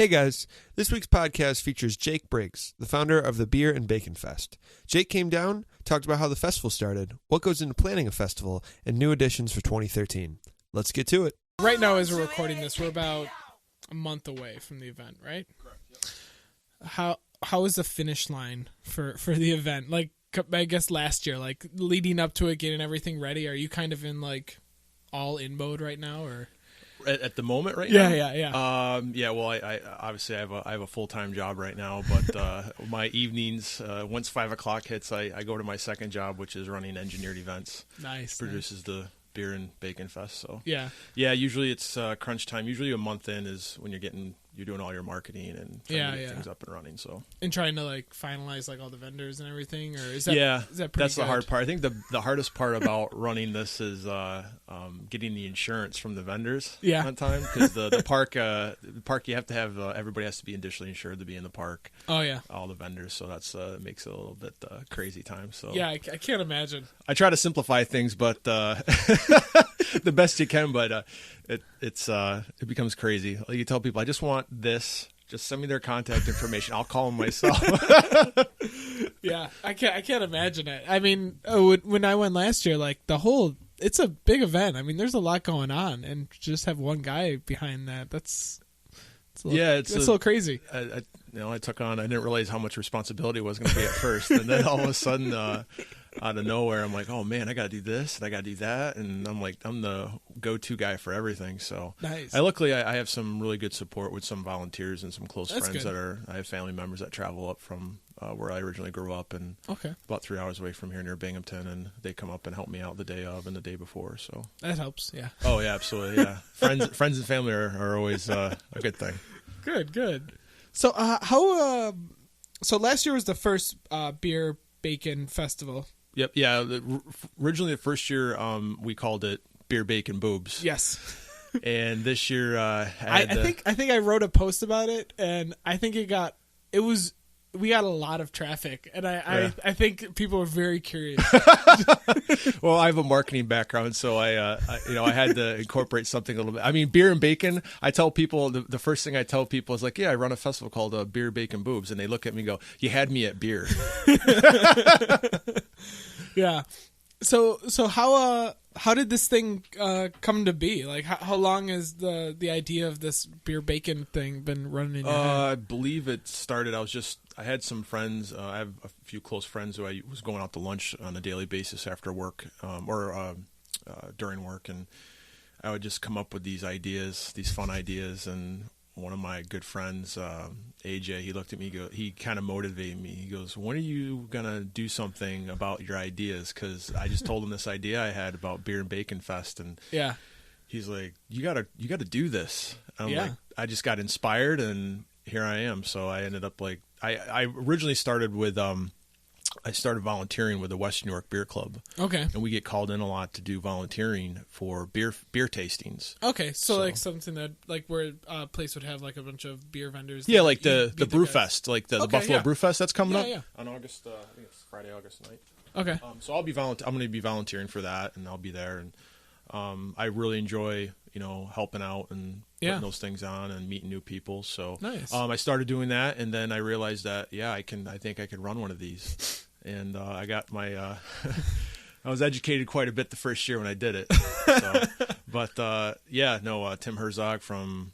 Hey guys, this week's podcast features Jake Briggs, the founder of the Beer and Bacon Fest. Jake came down, talked about how the festival started, what goes into planning a festival, and new additions for 2013. Let's get to it. Right now, as we're recording this, we're about a month away from the event, right? Correct. Yep. How is the finish line for the event? Like, I guess last year, like leading up to it, getting everything ready. Are you kind of in like all in mode right now, or? At the moment, right now? Yeah. Well, I obviously I have a full-time job right now, but my evenings, once 5 o'clock hits, I go to my second job, which is running engineered events. Nice. Produces the Beer and Bacon Fest. So yeah. Usually it's crunch time. Usually a month in is when you're doing all your marketing and trying to get things up and running. So and trying to like finalize like all the vendors and everything, or is that is that pretty that's good? The hard part. I think the hardest part about running this is getting the insurance from the vendors on time, because the park you have to have everybody has to be additionally insured to be in the park. Oh yeah, all the vendors. So that's makes it a little bit crazy time. So yeah, I can't imagine. I try to simplify things, but the best you can. But it becomes crazy. Like you tell people, I just want this. Just send me their contact information. I'll call them myself. Yeah, I can't imagine it. I mean, when I went last year, like it's a big event. I mean, there's a lot going on, and just have one guy behind that. It's a little crazy. I took on. I didn't realize how much responsibility was going to be at first, and then all of a sudden, out of nowhere, I'm like, oh man, I got to do this and I got to do that, and I'm the go-to guy for everything. So nice. Luckily, I have some really good support with some volunteers and some close friends good. I have family members that travel up from where I originally grew up, and about 3 hours away from here near Binghamton, and they come up and help me out the day of and the day before. So that helps. Yeah. Oh yeah, absolutely. Yeah. Friends and family are always a good thing. Good. So so last year was the first Beer Bacon Festival. Yep. Yeah. Originally, the first year, we called it Beer Bacon Boobs. Yes. And this year, I think I wrote a post about it, and I think we got a lot of traffic, and I think people were very curious. Well, I have a marketing background, so I had to incorporate something a little bit. I mean, beer and bacon. I tell people the first thing I tell people is like, yeah, I run a festival called Beer Bacon Boobs, and they look at me and go, you had me at beer. Yeah. So how did this thing come to be? Like, how long has the idea of this beer bacon thing been running in your head? I believe it started. I had some friends. I have a few close friends who I was going out to lunch on a daily basis after work or during work, and I would just come up with these ideas, these fun ideas. And one of my good friends, AJ, he looked at me. He kind of motivated me. He goes, "When are you gonna do something about your ideas?" Because I just told him this idea I had about Beer and Bacon Fest, and he's like, "You gotta do this." And I'm like, I just got inspired, and here I am. So I ended up like I originally started with I started volunteering with the West New York Beer Club. Okay. And we get called in a lot to do volunteering for beer tastings. Okay, so like something that like where a place would have like a bunch of beer vendors. Yeah, like the Brew Fest, like the Buffalo Brew Fest that's coming up on August. I think it's Friday, August 9th. Okay. So I'm going to be volunteering for that, and I'll be there. And I really enjoy helping out and putting those things on and meeting new people. So nice. I started doing that, and then I realized that I think I could run one of these. And I got my I was educated quite a bit the first year when I did it. So, but Tim Herzog from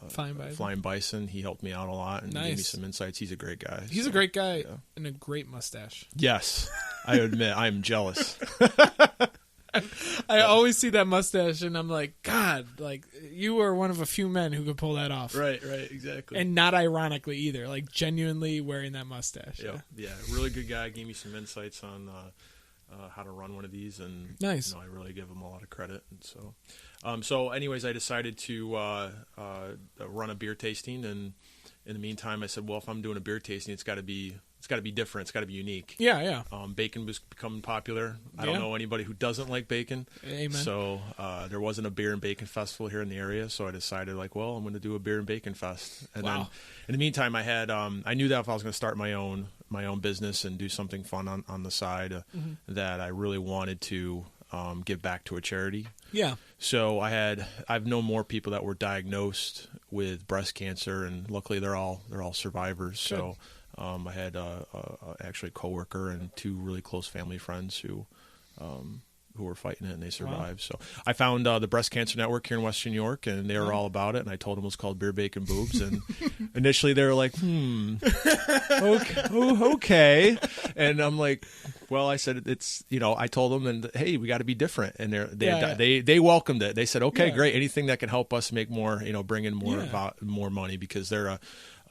Flying Bison, he helped me out a lot and gave me some insights. He's a great guy. He's a great guy and a great mustache. Yes, I admit I'm jealous. I always see that mustache and I'm like, God, like you are one of a few men who could pull that off. Right, exactly. And not ironically either, like genuinely wearing that mustache. Yeah, really good guy. Gave me some insights on how to run one of these, and nice. I really give him a lot of credit. And so, anyways, I decided to run a beer tasting, and in the meantime, I said, well, if I'm doing a beer tasting, it's got to be different. It's got to be unique. Yeah. Bacon was becoming popular. I don't know anybody who doesn't like bacon. Amen. So there wasn't a beer and bacon festival here in the area. So I decided, like, well, I'm going to do a beer and bacon fest. And then in the meantime, I had I knew that if I was going to start my own business and do something fun on the side, that I really wanted to give back to a charity. Yeah. So I've known more people that were diagnosed with breast cancer, and luckily they're all survivors. Good. So I had actually a coworker and 2 really close family friends who were fighting it, and they survived. Wow. So I found the Breast Cancer Network here in Western New York, and they were all about it. And I told them it was called Beer, Bacon, Boobs. And initially they were like, okay. And I'm like, well, I said, it's, I told them, and hey, we got to be different. And they welcomed it. They said, okay, great. Anything that can help us make more, bring in more money, because they're a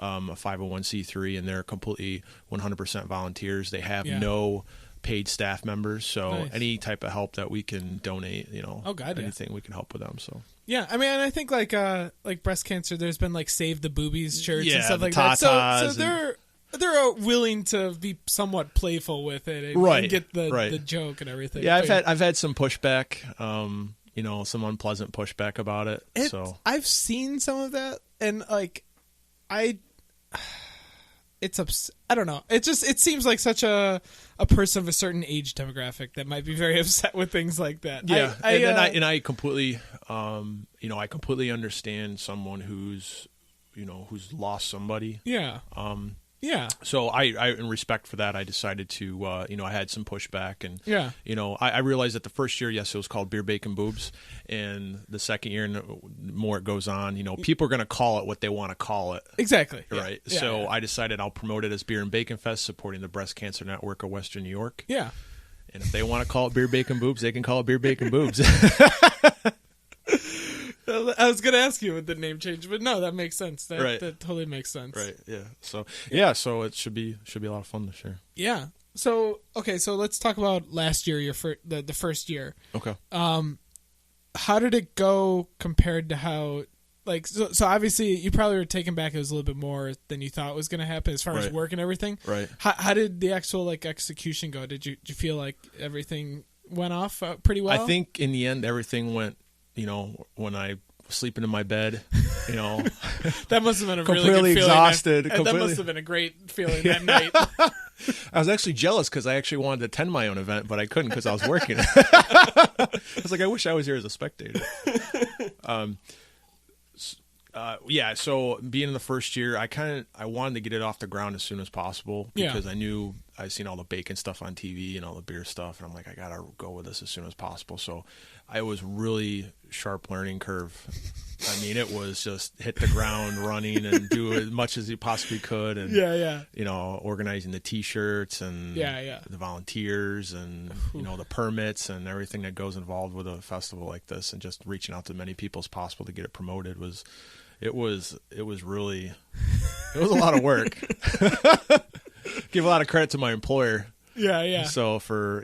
501c3, and they're completely 100% volunteers. They have no paid staff members, so any type of help that we can donate, anything we can help with them. So yeah, I mean, and I think like breast cancer, there's been like Save the Boobies shirts and stuff like that. So they're willing to be somewhat playful with it and get the joke and everything. Yeah, I've had some pushback, some unpleasant pushback about it. I've seen some of that, and like I don't know. It seems like such a person of a certain age demographic that might be very upset with things like that. Yeah, I completely, I completely understand someone who's lost somebody. Yeah. Yeah. So I in respect for that, I decided to, I had some pushback, and I realized that the first year, yes, it was called Beer, Bacon, Boobs, and the second year, and the more it goes on, people are going to call it what they want to call it. Exactly. Right. Yeah. So I decided I'll promote it as Beer and Bacon Fest, supporting the Breast Cancer Network of Western New York. Yeah. And if they want to call it Beer, Bacon, Boobs, they can call it Beer, Bacon, Boobs. I was going to ask you with the name change, but no, that makes sense. That totally makes sense. Right. Yeah. So so it should be a lot of fun this year. Yeah. So okay, so let's talk about last year, the first year. Okay. How did it go compared to how? Like, so obviously you probably were taken back. It was a little bit more than you thought was going to happen as far as work and everything. Right. How did the actual execution go? Did you feel like everything went off pretty well? I think in the end everything went. When I was sleeping in my bed, that must have been a completely really good feeling. Exhausted. That must have been a great feeling that night. I was actually jealous because I actually wanted to attend my own event, but I couldn't because I was working. I was like, I wish I was here as a spectator. So being in the first year, I wanted to get it off the ground as soon as possible because I knew I'd seen all the bacon stuff on TV and all the beer stuff, and I'm like, I gotta go with this as soon as possible. So I was really sharp learning curve. I mean, it was just hit the ground running and do as much as you possibly could, and organizing the T-shirts and the volunteers and the permits and everything that goes involved with a festival like this, and just reaching out to as many people as possible to get it promoted was a lot of work. Give a lot of credit to my employer. So for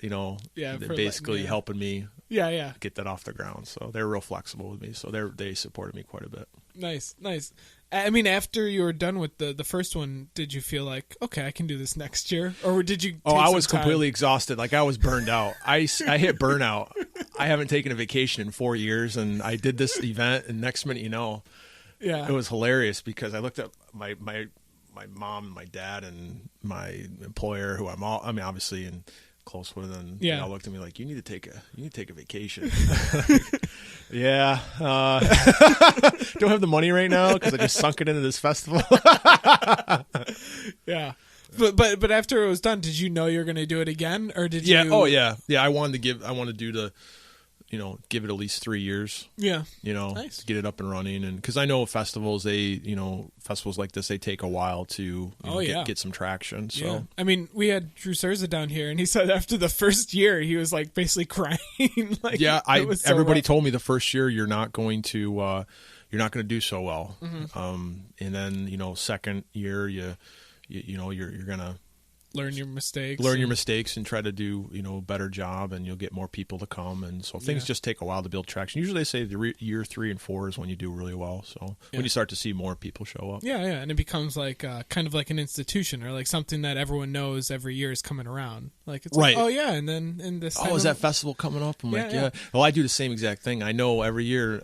basically helping me get that off the ground. So they were real flexible with me. So they supported me quite a bit. Nice. I mean, after you were done with the first one, did you feel like, okay, I can do this next year, or did you? I was completely exhausted. Like I was burned out. I hit burnout. I haven't taken a vacation in 4 years, and I did this event, and next minute, it was hilarious because I looked at my mom and my dad and my employer, who obviously and close with, and they all looked at me like, you need to take a vacation. Don't have the money right now because I just sunk it into this festival. But after it was done, did you know you were going to do it again, or did you? I wanted to do the. Give it at least 3 years. Yeah. Nice. To get it up and running. And because I know festivals, festivals like this, they take a while to get some traction. So, yeah. I mean, we had Drew Cerza down here, and he said after the first year, he was like basically crying. Everybody told me the first year you're not going to do so well. Mm-hmm. And then, second year, you're going to learn your mistakes and try to do a better job, and you'll get more people to come, and so things just take a while to build traction. Usually they say year 3 and 4 is when you do really well, so when you start to see more people show up, and it becomes like kind of like an institution, or like something that everyone knows every year is coming around, like it's like, and then in this is that festival coming up? I'm like, well, I do the same exact thing. I know every year,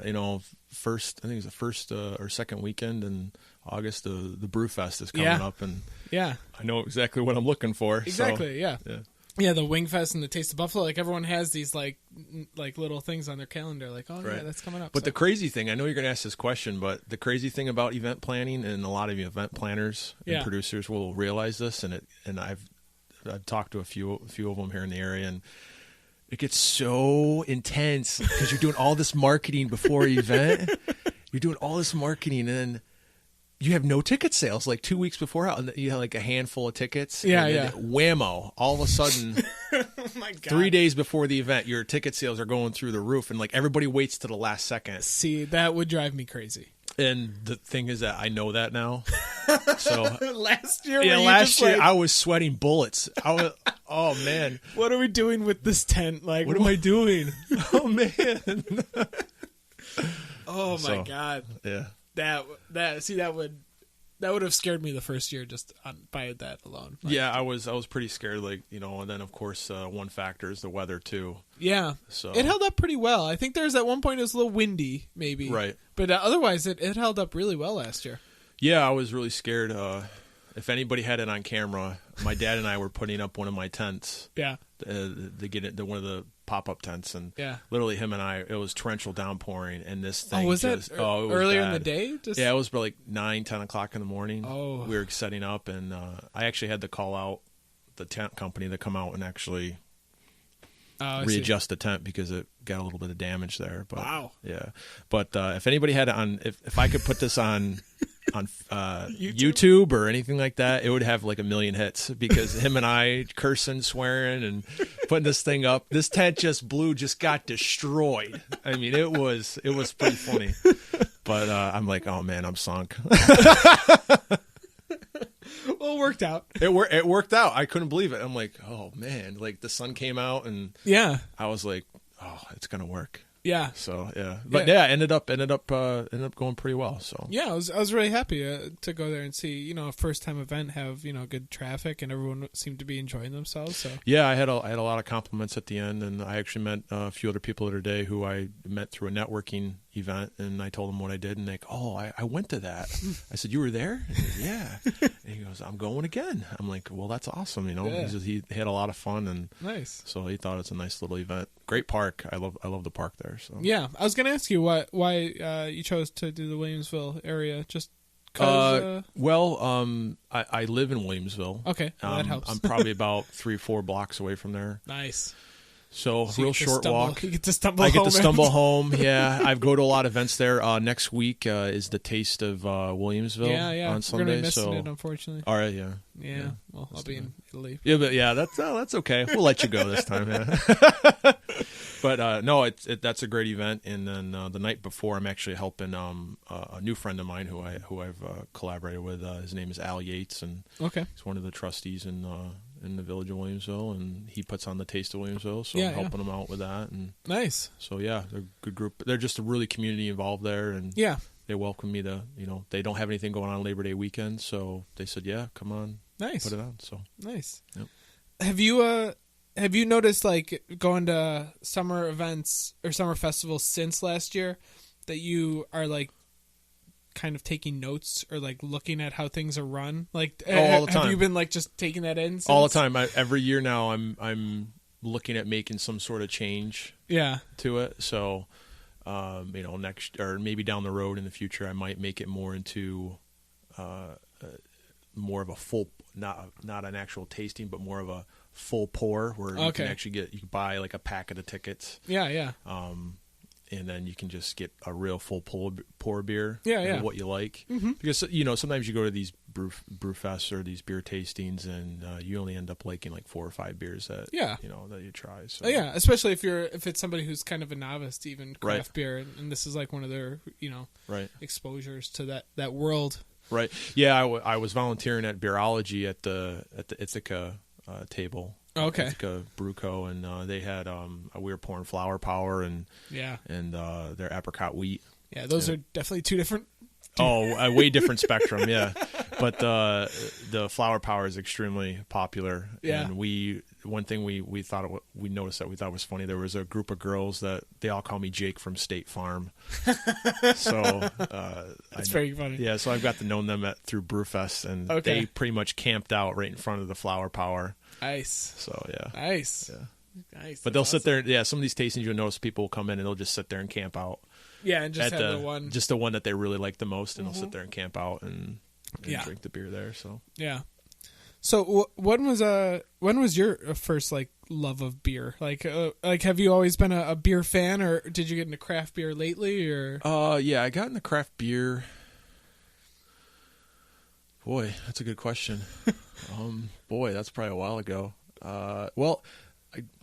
first, I think it's the first or second weekend in August, the Brew Fest is coming up, and I know exactly what I'm looking for. Exactly, so, Yeah, the Wing Fest and the Taste of Buffalo. Like everyone has these like little things on their calendar. Like, oh yeah, that's coming up. But the crazy thing, I know you're going to ask this question, but the crazy thing about event planning, and a lot of event planners and producers will realize this, and I've talked to a few of them here in the area, and it gets so intense because you're doing all this marketing before an event. You're doing all this marketing, and then you have no ticket sales like 2 weeks before. You have like a handful of tickets. Yeah. Whammo! All of a sudden, oh my God. 3 days before the event, your ticket sales are going through the roof, and like everybody waits to the last second. See, that would drive me crazy. And the thing is that I know that now. So last year, I was sweating bullets. Oh man, what are we doing with this tent? Like, what am I doing? Oh man. Oh my God. Yeah. That would have scared me the first year just by that alone. Like, yeah, I was pretty scared. Like, and then of course one factor is the weather too. Yeah. So it held up pretty well. I think there was at one point it was a little windy, maybe. Right. But otherwise, it held up really well last year. Yeah, I was really scared. If anybody had it on camera, my dad and I were putting up one of my tents. Yeah. To get it, one of the pop-up tents, and yeah, literally him and I, it was torrential downpouring, and this thing. Oh, was it? It was earlier bad. in the day? Yeah, it was like 9-10 o'clock in the morning. Oh. We were setting up, and I actually had to call out the tent company to come out and actually readjust the tent because it got a little bit of damage there. But, wow. Yeah, but if anybody had it on, if I could put this on YouTube or anything like that, it would have like 1 million hits because him and I cursing, swearing, and putting this thing up. This tent just got destroyed. I mean, it was pretty funny. But I'm like, oh man, I'm sunk. Well, it worked out. It worked out. I couldn't believe it. I'm like, oh man, like the sun came out, and yeah, I was like, oh, it's gonna work. Yeah. So yeah, but yeah, ended up going pretty well. So yeah, I was really happy to go there and see a first time event have good traffic and everyone seemed to be enjoying themselves. So yeah, I had a lot of compliments at the end, and I actually met a few other people the other day who I met through a networking event, and I told them what I did, and they go, oh, I went to that. I said, you were there? And he goes, yeah. And he goes, I'm going again. I'm like, well, that's awesome. Yeah. He had a lot of fun, and nice. So he thought it's a nice little event. Great park. I love the park there. So yeah, I was gonna ask you why you chose to do the Williamsville area. Just cause, I live in Williamsville. Okay, well, that helps. I'm probably about 3-4 blocks away from there. Nice. So real short walk. You get to stumble I home. get to stumble home. Yeah, I go to a lot of events there. Next week is the Taste of Williamsville on Sunday. We're gonna be missing it, unfortunately. All right, yeah. Well, I'll be in Italy. Yeah, but yeah, that's okay. We'll let you go this time. Yeah. But no, that's a great event. And then the night before, I'm actually helping a new friend of mine who I've collaborated with. His name is Al Yates, and he's one of the trustees in the village of Williamsville, and he puts on the Taste of Williamsville. So I'm helping him out with that. And nice. So yeah, they're a good group. They're just a really community involved there, and they welcome me to. They don't have anything going on Labor Day weekend, so they said, yeah, come on, nice, put it on. So nice. Yep. Have you noticed, like, going to summer events or summer festivals since last year, that you are, like, kind of taking notes or, like, looking at how things are run? Like, all the time. Have you been, like, just taking that in since? All the time. Every year now, I'm looking at making some sort of change. To it. So, next or maybe down the road in the future, I might make it more into more of a full, not an actual tasting, but more of a full pour where you can actually you can buy like a packet of tickets. Yeah. And then you can just get a real full pour beer. Yeah. What you like. Mm-hmm. Because, sometimes you go to these brew fests or these beer tastings and you only end up liking like 4 or 5 beers that, that you try. So. Yeah. Especially if it's somebody who's kind of a novice to even craft beer. And this is like one of their, exposures to that world. Right. Yeah. I was volunteering at Beerology at the Ithaca table. Ithaca Brew Co. And they had we were pouring Flower Power and their apricot wheat. Yeah, those are definitely two different. A way different spectrum. Yeah, but the Flower Power is extremely popular. Yeah, and one thing we noticed that we thought was funny. There was a group of girls that they all call me Jake from State Farm. So that's very funny. Yeah, so I've got to know them through Brewfest, and they pretty much camped out right in front of the Flower Power. Nice. So yeah. Nice. Yeah. Nice. But they'll sit there. Yeah, some of these tastings you'll notice people will come in and they'll just sit there and camp out. Yeah, and just at have the one. just the one that they really like the most, and they'll sit there and camp out and drink the beer there. So yeah. So when was your first like love of beer? Like have you always been a beer fan, or did you get into craft beer lately? Or yeah, I got into craft beer. Boy, that's a good question. Boy, that's probably a while ago. Well,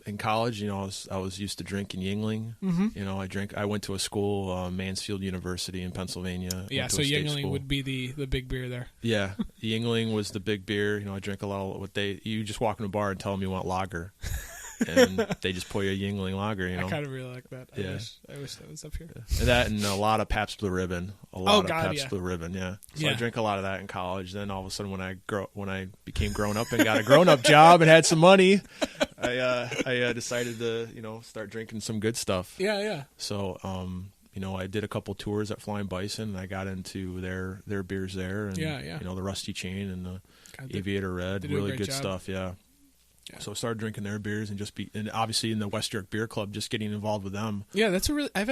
in college, I was used to drinking Yuengling. Mm-hmm. I went to a school, Mansfield University in Pennsylvania. Yeah, so Yuengling would be the big beer there. Yeah, Yuengling was the big beer. I drank a lot of you just walk in a bar and tell them you want lager. And they just pour you a Yuengling lager, I kind of really like that. Yeah. I wish that was up here. Yeah. And a lot of Pabst Blue Ribbon. Pabst yeah. Blue Ribbon, yeah. So yeah. I drank a lot of that in college. Then all of a sudden when I became grown up and got a grown up job and had some money, I decided to, start drinking some good stuff. Yeah, yeah. So I did a couple tours at Flying Bison, and I got into their beers there, and the Rusty Chain and the Aviator Red, really good stuff, yeah. Yeah. So I started drinking their beers and obviously in the West York Beer Club, just getting involved with them. Yeah, that's I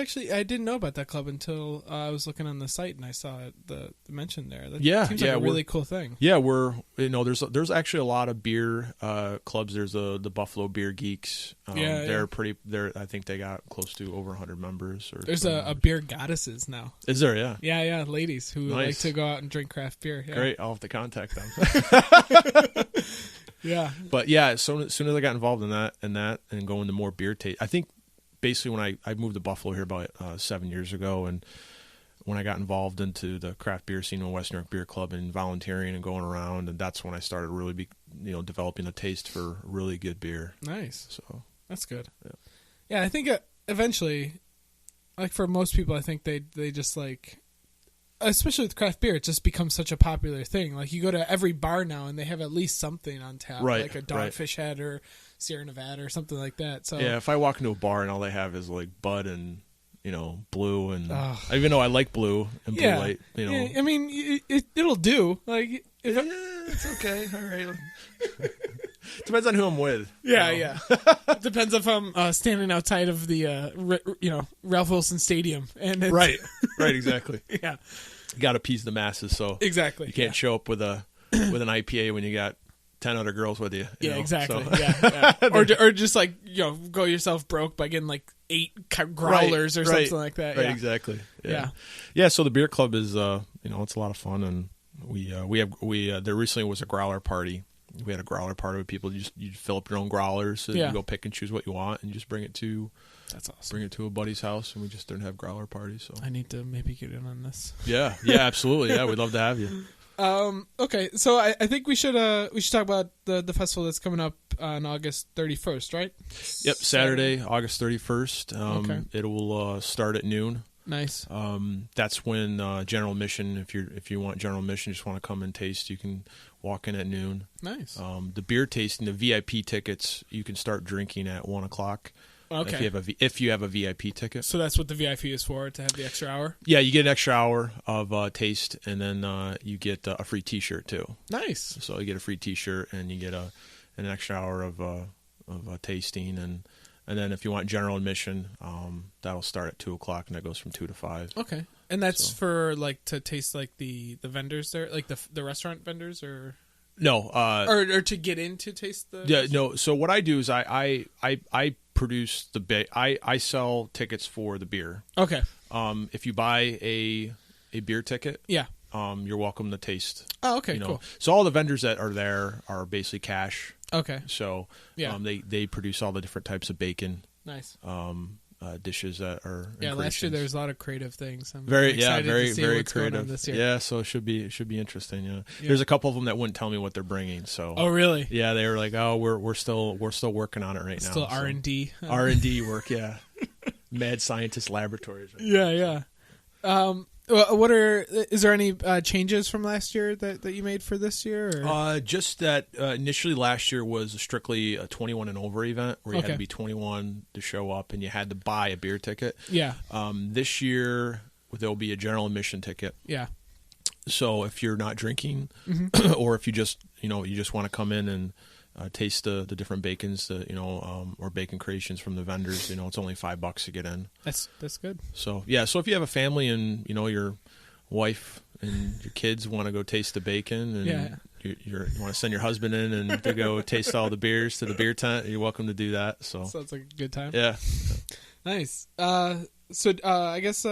didn't know about that club until I was looking on the site and I saw the mention there. That seems like a really cool thing. Yeah, there's actually a lot of beer clubs. There's the Buffalo Beer Geeks. I think they got close to over 100 members. There's a beer goddesses now. Is there? Yeah. Yeah, ladies who like to go out and drink craft beer. Yeah. Great, I'll have to contact them. Yeah, but yeah, so as soon as I got involved in that and going to more beer taste, I think basically when I moved to Buffalo here about 7 years ago, and when I got involved into the craft beer scene in West York Beer Club and volunteering and going around, and that's when I started really developing a taste for really good beer. Nice. So that's good. Yeah, I think eventually, like for most people, I think they just like. Especially with craft beer, it just becomes such a popular thing. Like you go to every bar now, and they have at least something on tap, like a Dogfish Head or Sierra Nevada or something like that. So yeah, if I walk into a bar and all they have is like Bud and Blue, and even though I like Blue and Blue Light, Yeah, I mean, it'll do. Like it's okay. All right. Depends on who I'm with. Yeah. Depends if I'm standing outside of the Ralph Wilson Stadium, and it's... right, exactly. Yeah, you got to appease the masses, so exactly you can't show up with an IPA when you got 10 other girls with you. Yeah, exactly. So. Yeah. Or just like go yourself broke by getting like 8 growlers or something like that. Right, yeah. exactly. Yeah. So the beer club is it's a lot of fun, and there recently was a growler party. We had a growler party with people. You fill up your own growlers, so you go pick and choose what you want, and just bring it to. That's awesome. Bring it to a buddy's house, and we just didn't have growler parties. So I need to maybe get in on this. Yeah, absolutely. Yeah, we'd love to have you. Okay, so I think we should talk about the festival that's coming up on August 31st, right? Yep, Saturday, August 31st. Okay. It will start at noon. Nice. That's when general admission. If you want general admission, just want to come and taste, you can walk in at noon. Nice. The beer tasting, the VIP tickets, you can start drinking at 1:00. Okay. If you have a VIP ticket. So that's what the VIP is for, to have the extra hour? Yeah, you get an extra hour of taste, and then you get a free T-shirt too. Nice. So you get a free T-shirt, and you get an extra hour of tasting, and then if you want general admission, that'll start at 2:00, and that goes from 2 to 5. Okay. And that's for like to taste like the vendors there, like the restaurant vendors, or no, or to get in to taste the. Yeah, no. So what I do is I produce I sell tickets for the beer. Okay. If you buy a beer ticket, yeah, you're welcome to taste. Oh, okay, cool. So all the vendors that are there are basically cash. Okay. So yeah, they produce all the different types of bacon. Nice. Dishes that are last year there was a lot of creative things. I'm very excited very to see very what's creative going on this year. Yeah, so it should be interesting. Yeah. There's a couple of them that wouldn't tell me what they're bringing. So really? Yeah, they were like, we're still working on it right now. Still R&D work. Yeah. Mad scientist laboratories. Right yeah. Is there any changes from last year that you made for this year? Or? Just that initially last year was strictly a 21 and over event where you had to be 21 to show up, and you had to buy a beer ticket. Yeah. This year there'll be a general admission ticket. Yeah. So if you're not drinking, or if you just want to come in and taste the different bacons, or bacon creations from the vendors. It's only $5 to get in. That's good. So yeah, so if you have a family and your wife and your kids want to go taste the bacon, and you want to send your husband in and to go taste all the beers to the beer tent, you're welcome to do that. So sounds like a good time. Yeah. Nice. So I guess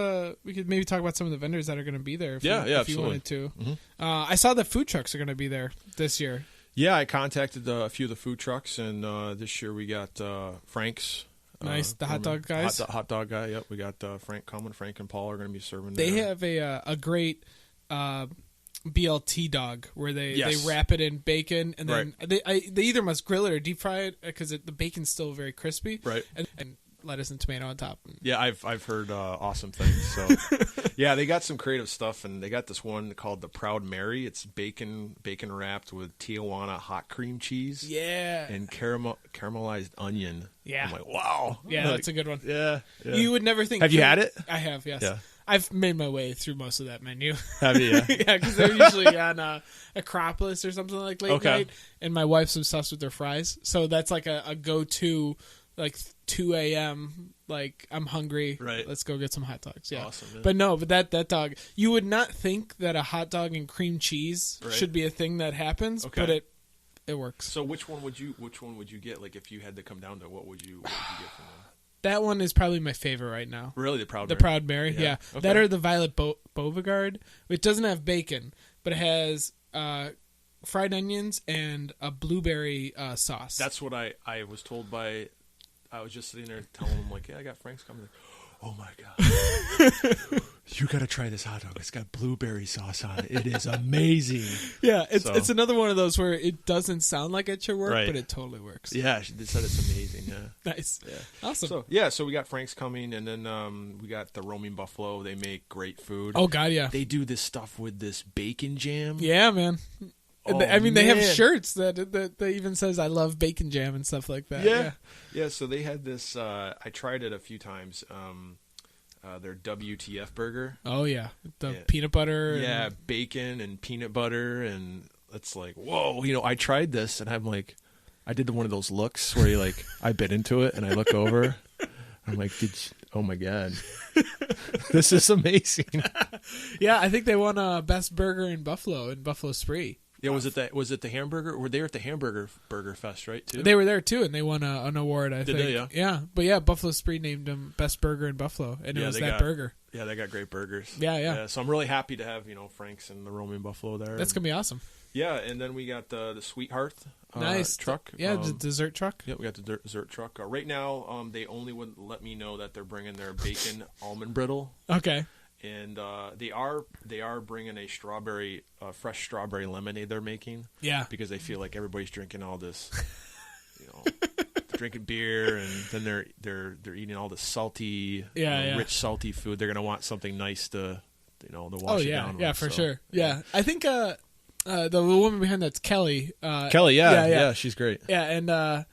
we could maybe talk about some of the vendors that are going to be there. If you absolutely. wanted to. Mm-hmm. I saw that food trucks are going to be there this year. Yeah, I contacted a few of the food trucks, and this year we got Frank's. Nice, the hot dog guys. Hot dog guy. Yep, we got Frank coming. Frank and Paul are going to be serving. They have a great BLT dog where they Yes. wrap it in bacon, and then Right. they either must grill it or deep fry it because the bacon's still very crispy. Right. And lettuce and tomato on top. Yeah, I've heard awesome things. So yeah, they got some creative stuff, and they got this one called the Proud Mary. It's bacon wrapped with Tijuana hot cream cheese. Yeah. And caramelized onion. Yeah. I'm like, wow. Yeah, that's a good one. Yeah. You would never think. Have you had it? I have, yes. Yeah. I've made my way through most of that menu. Have you? Yeah. Yeah, because they're usually on Acropolis or something like late Okay. night, and my wife's obsessed with their fries. So that's like a go-to, like 2 a.m., like I'm hungry. Right. Let's go get some hot dogs. Yeah. Awesome. Yeah. But that dog, you would not think that a hot dog and cream cheese Right. should be a thing that happens, Okay. but it works. So which one would you get? Like if you had to come down to it, what would you get from them? That one is probably my favorite right now. Really, the Proud The Mary? Proud Mary, Yeah. yeah. Okay. That or the Violet Beauregard, which doesn't have bacon, but it has fried onions and a blueberry sauce. That's what I was told by. I was just sitting there telling him, like, yeah, I got Frank's coming. Oh my god, you got to try this hot dog. It's got blueberry sauce on it. It is amazing. Yeah, it's another one of those where it doesn't sound like it should work, Right. but it totally works. Yeah, they said it's amazing. Yeah. Nice. Yeah. Awesome. So we got Frank's coming, and then we got the Roaming Buffalo. They make great food. Oh god, yeah. They do this stuff with this bacon jam. Yeah, man. Oh, I mean, they have man. shirts that even says "I love bacon jam" and stuff like that. Yeah. So they had this. I tried it a few times. Their WTF burger. Oh yeah, the Yeah. peanut butter. Yeah, and, bacon and peanut butter, and it's like, whoa. I tried this, and I'm like, I did one of those looks where I bit into it, and I look over. I'm like, oh my god, this is amazing. yeah. I think they won best burger in Buffalo Spree. Yeah, was it the hamburger? Were they at the hamburger burger fest, right? Too. They were there too, and they won an award. I think. they? Yeah. But yeah, Buffalo Spree named them best burger in Buffalo, and it was that burger. Yeah, they got great burgers. Yeah. So I'm really happy to have Frank's and the Roaming Buffalo there. That's gonna be awesome. Yeah, and then we got the Sweetheart Nice truck. Yeah, the dessert truck. Yeah, we got the dessert truck. Right now, they only would let me know that they're bringing their bacon almond brittle. Okay. And they are bringing a fresh strawberry lemonade they're making. Yeah. Because they feel like everybody's drinking all this, drinking beer, and then they're eating all this salty, rich salty food. They're gonna want something nice to wash it down. Yeah, for sure. Yeah, I think the woman behind that's Kelly. Kelly, yeah, she's great. Yeah, and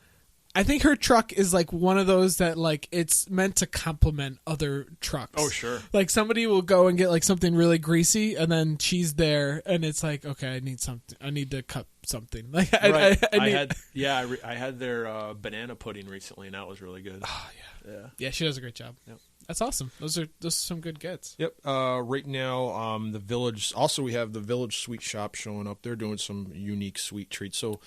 I think her truck is like one of those that like it's meant to complement other trucks. Oh, sure. Like somebody will go and get like something really greasy, and then she's there, and it's like, okay, I need something. I need to cut something. Like Right. I had their banana pudding recently, and that was really good. Oh yeah. She does a great job. Yep. That's awesome. Those are some good gets. Yep. Right now, the Village. Also, we have the Village Sweet Shop showing up. They're doing some unique sweet treats. So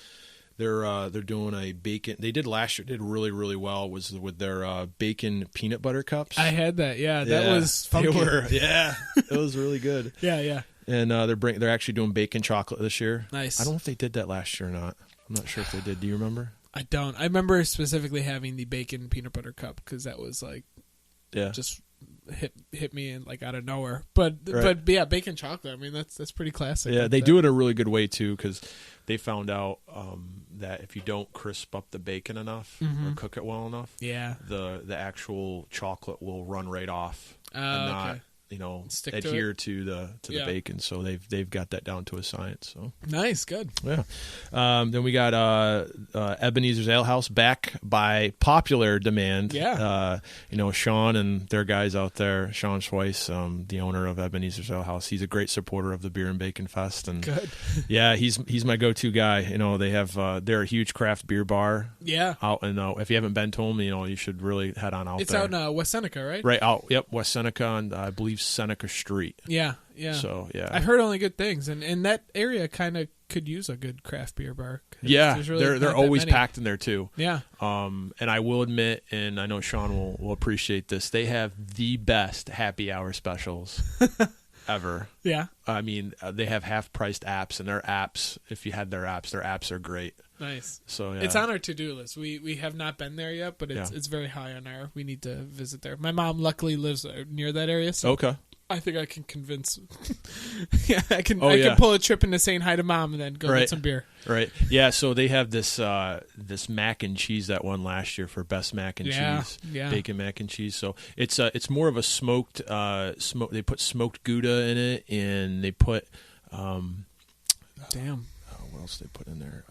they're doing a bacon. They did last year. Did really really well. Was with their bacon peanut butter cups. I had that. Yeah, that was funky. It was really good. Yeah. And they're actually doing bacon chocolate this year. Nice. I don't know if they did that last year or not. I'm not sure if they did. Do you remember? I don't. I remember specifically having the bacon peanut butter cup because that was like, just hit me in like out of nowhere. But yeah, bacon chocolate. I mean, that's pretty classic. Yeah, they do it a really good way too because they found out that if you don't crisp up the bacon enough or cook it well enough, yeah, the actual chocolate will run right off Stick to adhere to the bacon. So they've got that down to a science. So nice, good. Yeah. Then we got Ebenezer's Ale House back by popular demand. Yeah. Sean and their guys out there, Sean Schweiss, the owner of Ebenezer's Ale House, he's a great supporter of the Beer and Bacon Fest. And good. Yeah, he's my go-to guy. They have they're a huge craft beer bar. Yeah. Out and if you haven't been to them, you should really head on out it's there. It's out in West Seneca, right? Right out. Yep, West Seneca on I believe Seneca Street. Yeah. Yeah. So yeah, I've heard only good things, and that area kind of could use a good craft beer bar. Yeah, really they're always packed in there too. Yeah. And I will admit, and I know Sean will appreciate this, they have the best happy hour specials ever. Yeah. I mean, they have half-priced apps, and their apps are great. Nice. So yeah. It's on our to-do list. We have not been there yet, but it's very high on our. We need to visit there. My mom luckily lives near that area, so okay. I think I can convince. I can pull a trip into saying hi to mom and then go get some beer. Right. Yeah. So they have this mac and cheese that won last year for best mac and cheese. Yeah. Bacon mac and cheese. So it's more of a smoked They put smoked Gouda in it, and they put damn. What else they put in there?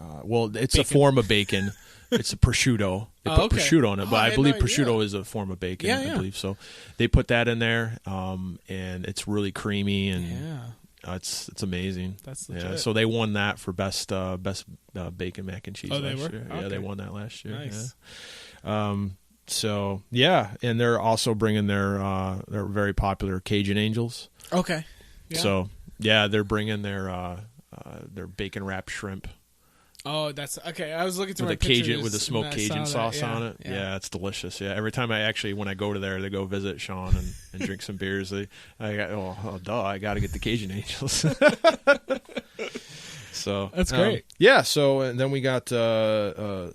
It's bacon. A form of bacon. It's a prosciutto. They put prosciutto on it, but I believe prosciutto is a form of bacon. I believe so. They put that in there, and it's really creamy, and it's amazing. That's legit. Yeah. So they won that for best bacon mac and cheese. Oh, last they were? year. Okay. Yeah, they won that last year. Nice. Yeah. So yeah, and they're also bringing their very popular Cajun Angels. Okay. Yeah. So yeah, they're bringing their bacon wrapped shrimp. Oh, that's okay. I was looking through with my pictures Cajun with the smoked Cajun sauce on it. Yeah, it's delicious. Yeah, every time when I go to there to go visit Sean and drink some beers, I got to get the Cajun Angels. So that's great. Yeah. So and then we got the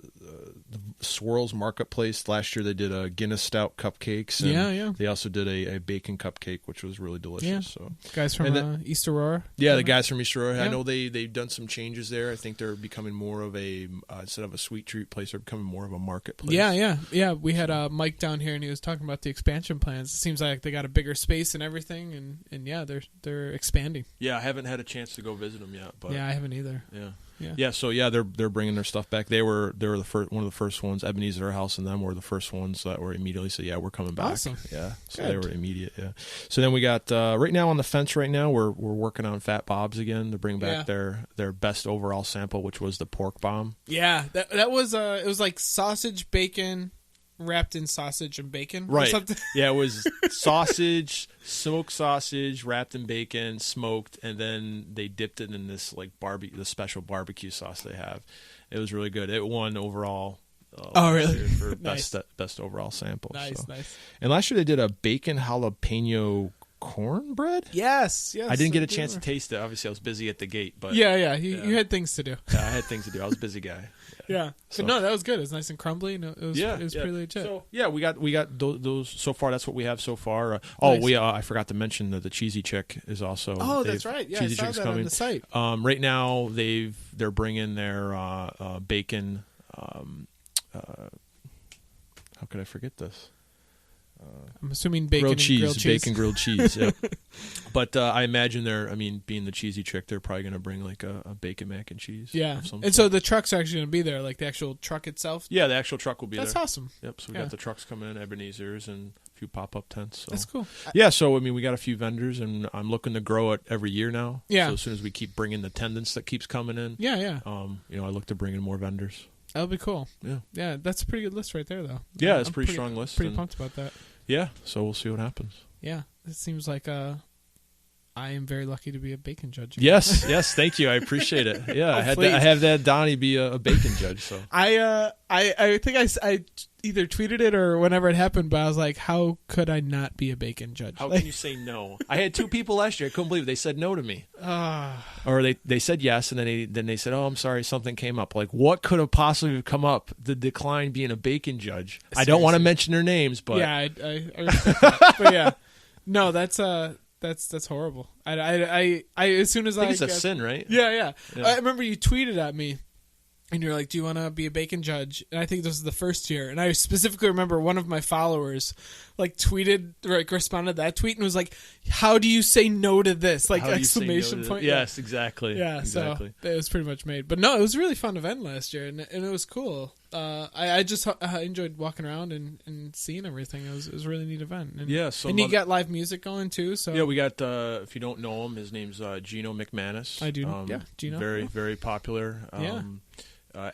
Swirls Marketplace. Last year they did a Guinness Stout cupcakes. And they also did a bacon cupcake, which was really delicious. Yeah. So guys from East Aurora. Yeah, the guys from East Aurora. I know they've done some changes there. I think they're becoming more of a instead of a sweet treat place, they're becoming more of a marketplace. Yeah. We had Mike down here, and he was talking about the expansion plans. It seems like they got a bigger space and everything, and they're expanding. Yeah, I haven't had a chance to go visit them yet, but I haven't either. Yeah. So they're bringing their stuff back. They were the first, one of the first ones. Ebenezer House and them were the first ones that were immediately said, "Yeah, we're coming back." Awesome. Yeah. So Good. they were immediate. Yeah. So then we got right now on the fence. Right now we're working on Fat Bob's again to bring back their best overall sample, which was the pork bomb. Yeah, that was it was like sausage bacon wrapped in sausage and bacon, right? Or something. Yeah, it was smoked sausage wrapped in bacon, smoked, and then they dipped it in this like the special barbecue sauce they have. It was really good. It won overall. Really? For Nice. best overall sample. Nice. And last year they did a bacon jalapeno cornbread. Yes. I didn't get a chance to taste it. Obviously, I was busy at the gate. But you had things to do. Yeah, I had things to do. I was a busy guy. Yeah. So, But no, that was good. It was nice and crumbly. No, it was pretty legit. So yeah, we got those so far. That's what we have so far. Nice. I forgot to mention that the Cheesy Chick is also. Oh, that's right. Yeah, Cheesy I saw Chick's that coming on the site. Right now they're bringing their bacon. How could I forget this? I'm assuming bacon grilled cheese, grilled cheese. bacon grilled cheese. Yep. But I imagine being the Cheesy Chick, they're probably going to bring like a bacon mac and cheese. Yeah, of some and sort. so the truck's actually going to be there, like the actual truck itself. Yeah, the actual truck will be there. That's awesome. Yep. So we got the trucks coming in, Ebenezer's, and a few pop-up tents. So. That's cool. Yeah. So we got a few vendors, and I'm looking to grow it every year now. Yeah. So as soon as we keep bringing the attendance that keeps coming in. Yeah. I look to bring in more vendors. That'll be cool. Yeah. Yeah, that's a pretty good list right there, though. Yeah, it's I'm a pretty strong list. Pretty pumped about that. Yeah. So we'll see what happens. Yeah, it seems like I am very lucky to be a bacon judge. Yes, thank you. I appreciate it. Yeah, I have that Donnie be a bacon judge. So I think I either tweeted it or whenever it happened, but I was like, how could I not be a bacon judge? How can you say no? I had two people last year. I couldn't believe it. They said no to me. Or they said yes, and then they said, "Oh, I'm sorry, something came up." Like, what could have possibly come up to decline being a bacon judge? Seriously. I don't want to mention their names, but yeah, I respect that. But yeah, no, that's horrible. I as soon as I think it's a sin, right? Yeah. I remember you tweeted at me and you're like, do you want to be a bacon judge? And I think this is the first year. And I specifically remember one of my followers like tweeted, like responded to that tweet and was like, how do you say no to this? Like exclamation point. Yes, exactly. Yeah, exactly. So it was pretty much made. But no, it was a really fun event last year, and it was cool. I just enjoyed walking around and seeing everything. It was a really neat event. And, yeah, so and you got live music going too. So yeah, we got. If you don't know him, his name's Gino McManus. I do. Yeah, Gino. Very popular. Yeah.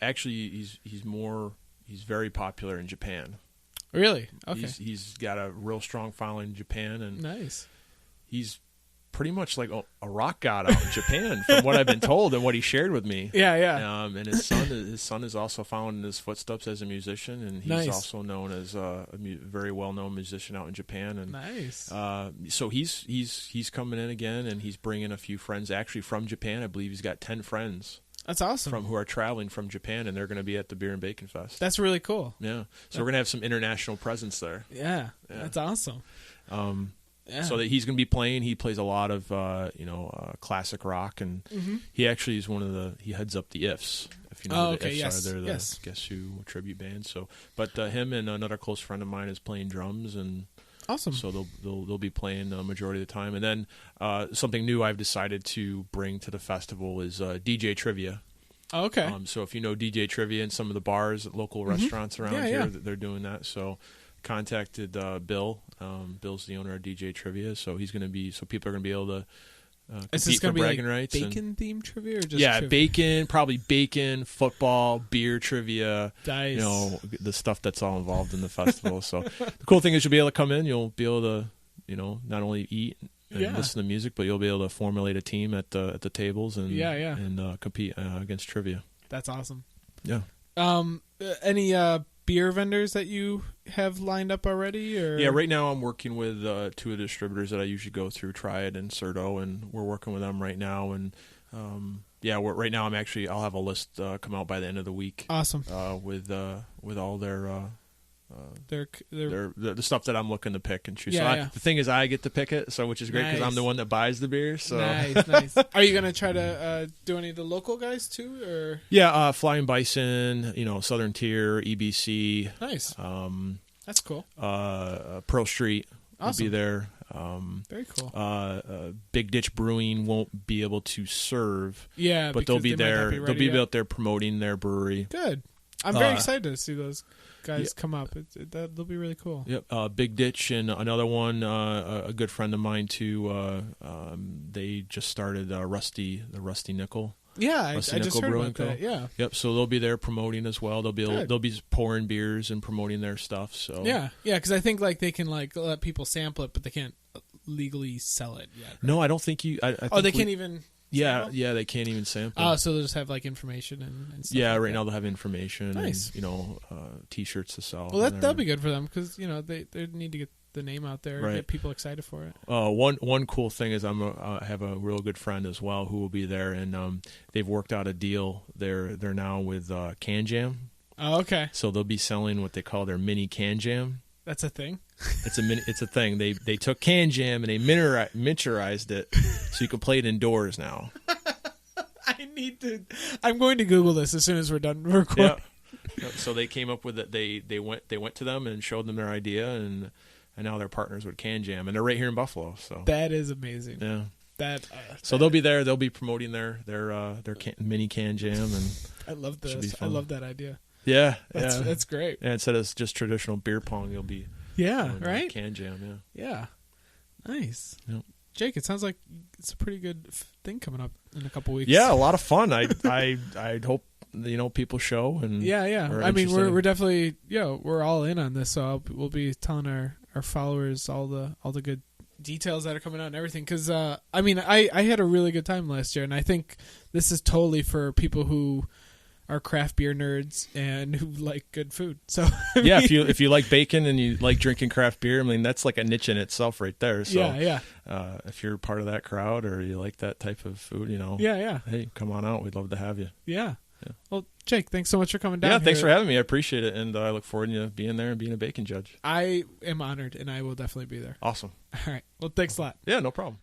Actually, he's very popular in Japan. Really? Okay. He's got a real strong following in Japan, and nice. He's pretty much like a rock god out in Japan, from what I've been told and what he shared with me. Yeah. And his son is also following in his footsteps as a musician, and he's also known as a very well known musician out in Japan. And nice. So he's coming in again, and he's bringing a few friends actually from Japan. I believe he's got 10 friends. That's awesome. Who are traveling from Japan, and they're going to be at the Beer and Bacon Fest. That's really cool. Yeah. So we're going to have some international presence there. Yeah. That's awesome. Yeah. So that he's going to be playing. He plays a lot of classic rock, and he actually is he heads up the Ifs. If you know the Ifs they're the Guess Who tribute band. So, but him and another close friend of mine is playing drums, and awesome. So they'll be playing the majority of the time. And then something new I've decided to bring to the festival is DJ trivia. Oh, okay. So if you know DJ trivia in some of the bars, local restaurants around here, they're doing that. So contacted Bill. Bill's the owner of DJ Trivia, so he's going to be. So people are going to be able to compete for bragging rights. Bacon themed trivia, or just trivia? Bacon, probably bacon, football, beer trivia. Nice. You know, the stuff that's all involved in the festival. So the cool thing is you'll be able to come in. You'll be able to, not only eat and listen to music, but you'll be able to formulate a team at the tables and and compete against trivia. That's awesome. Yeah. Any beer vendors that you have lined up already? Or? Yeah, right now I'm working with 2 of the distributors that I usually go through, Triad and Certo, and we're working with them right now. And right now I'll have a list come out by the end of the week. Awesome. With all their the stuff that I'm looking to pick and choose. The thing is, I get to pick it, which is great because I'm the one that buys the beer. So nice. Are you gonna try to do any of the local guys too, or? Yeah, Flying Bison, Southern Tier, EBC. Nice. That's cool. Pearl Street will awesome. be there. Very cool. Big Ditch Brewing won't be able to serve. Yeah, but they'll be there. They'll be out there promoting their brewery. Good. I'm very excited to see those guys come up. They'll be really cool. Yep. Big Ditch and another one, a good friend of mine too. They just started the Rusty Nickel. Yeah, I just heard about that. Yeah. Yep. So they'll be there promoting as well. They'll be pouring beers and promoting their stuff. So yeah, because I think they can let people sample it, but they can't legally sell it yet. Right? No, I don't think you. I think they can't even. Yeah, they can't even sample. Oh, so they'll just have information and stuff. Yeah, like right that. Now they'll have information. Nice. And, T-shirts to sell. Well, that'll be good for them because they need to get the name out there and get people excited for it. One cool thing is I have a real good friend as well who will be there, and they've worked out a deal. They're now with Can Jam. Oh, okay. So they'll be selling what they call their mini Can Jam. That's a thing. It's a thing. They took Can Jam and they miniaturized it so you can play it indoors now. I'm going to Google this as soon as we're done recording. Yeah. So they came up with it. They went to them and showed them their idea, and now they're partners with Can Jam, and they're right here in Buffalo. So that is amazing. Yeah. So they'll be there. They'll be promoting their mini Can Jam, and I love this. I love that idea. Yeah, that's great. And instead of just traditional beer pong, you'll be right Can Jam. Yeah, nice. Yep. Jake, it sounds like it's a pretty good thing coming up in a couple weeks. Yeah, a lot of fun. I hope people show and I mean we're definitely we're all in on this. So we'll be telling our followers all the good details that are coming out and everything. Because I mean I had a really good time last year, and I think this is totally for people who are craft beer nerds and who like good food. So if you like bacon and you like drinking craft beer, I mean that's like a niche in itself right there. So if you're part of that crowd or you like that type of food, hey, come on out. We'd love to have you. Yeah. Well, Jake, thanks so much for coming down. Yeah, thanks for having me. I appreciate it, and I look forward to you being there and being a bacon judge. I am honored, and I will definitely be there. Awesome. All right. Well, thanks a lot. Yeah, no problem.